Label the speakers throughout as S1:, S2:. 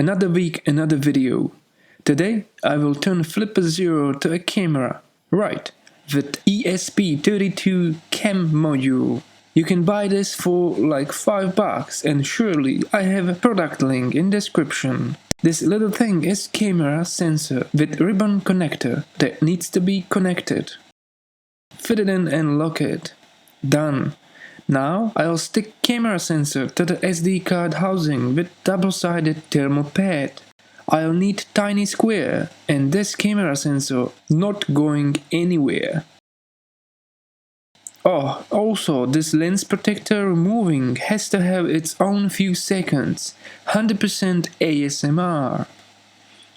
S1: Another week, another video. Today I will turn Flipper Zero to a camera. Right, with ESP32 cam module. You can buy this for like $5 and surely I have a product link in description. This little thing is camera sensor with ribbon connector that needs to be connected. Fit it in and lock it. Done. Now I'll stick camera sensor to the SD card housing with double-sided thermal pad. I'll need tiny square and this camera sensor not going anywhere. Oh, also this lens protector removing has to have its own few seconds. 100% ASMR.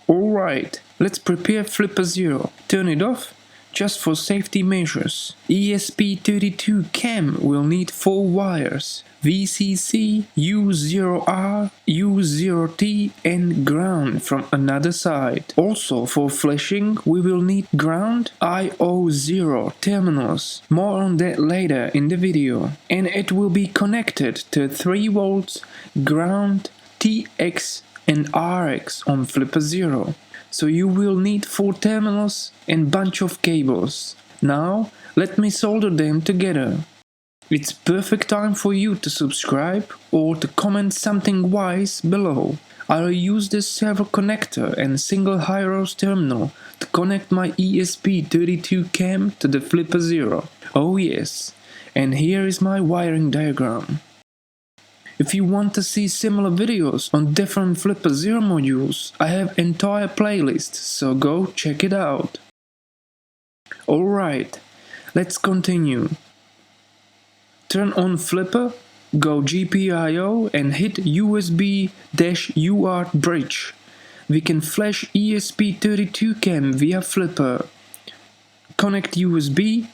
S1: Alright, let's prepare Flipper Zero. Turn it off. Just for safety measures. ESP32 cam will need 4 wires. VCC, U0R, U0T and ground from another side. Also for flashing we will need ground IO0 terminals. More on that later in the video. And it will be connected to 3 volts ground TX and RX on Flipper Zero. So you will need 4 terminals and bunch of cables. Now let me solder them together. It's perfect time for you to subscribe or to comment something wise below. I'll use this servo connector and single HIROS terminal to connect my ESP32 cam to the Flipper Zero. Oh yes, and here is my wiring diagram. If you want to see similar videos on different Flipper Zero modules, I have entire playlist, so go check it out. Alright, let's continue. Turn on Flipper, go GPIO and hit USB-UART bridge. We can flash ESP32 cam via Flipper. Connect USB,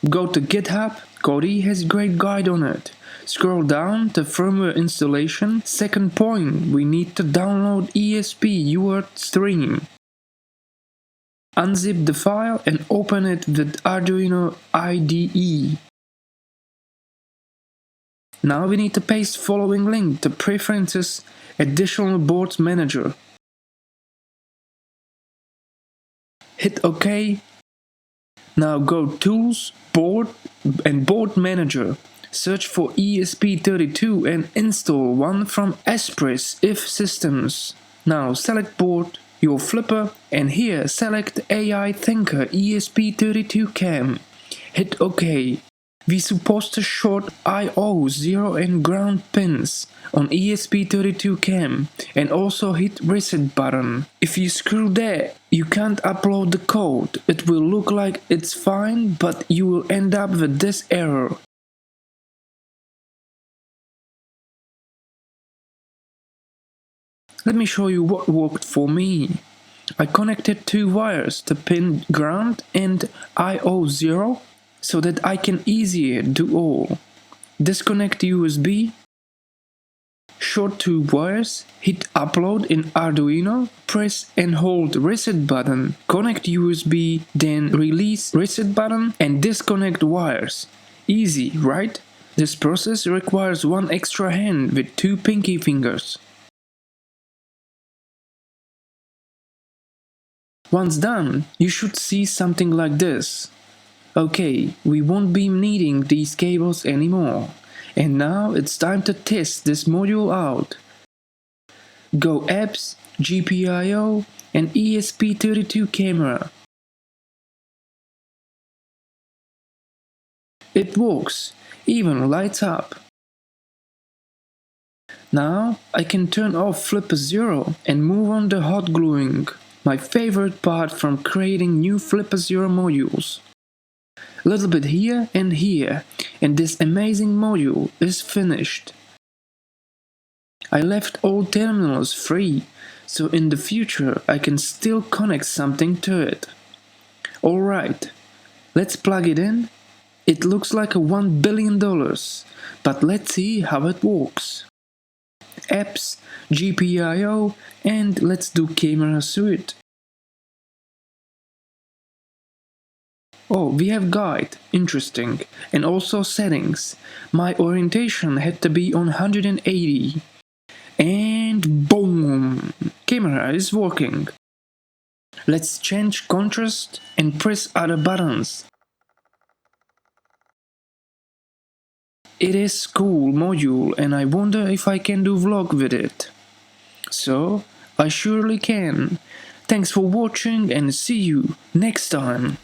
S1: go to GitHub, Cody has great guide on it. Scroll down to firmware installation. Second point, we need to download ESP-UART stream. Unzip the file and open it with Arduino IDE. Now we need to paste following link to Preferences, Additional Board Manager. Hit OK. Now go Tools, Board and Board Manager. Search for ESP32 and install one from Espress if systems. Now select board, your Flipper and here select AI Thinker ESP32 cam. Hit OK. We supposed to short IO0 and ground pins on ESP32 cam and also hit reset button. If you screw there, you can't upload the code. It will look like it's fine, but you will end up with this error. Let me show you what worked for me. I connected 2 wires to pin ground and IO0 so that I can easier do all. Disconnect USB, short 2 wires, hit upload in Arduino, press and hold reset button, connect USB, then release reset button and disconnect wires. Easy, right? This process requires 1 extra hand with 2 pinky fingers. Once done, you should see something like this. Okay, we won't be needing these cables anymore. And now it's time to test this module out. Go Apps, GPIO and ESP32 camera. It works, even lights up. Now I can turn off Flipper Zero and move on to hot gluing. My favorite part from creating new Flipper Zero modules. A little bit here and this amazing module is finished. I left all terminals free, so in the future I can still connect something to it. Alright, let's plug it in. It looks like a $1 billion, but let's see how it works. Apps, GPIO, and let's do camera suite. Oh, we have guide, interesting, and also settings. My orientation had to be on 180. And boom! camera is working. Let's change contrast and press other buttons. It is cool module and I wonder if I can do vlog with it. So, I surely can. Thanks for watching and see you next time.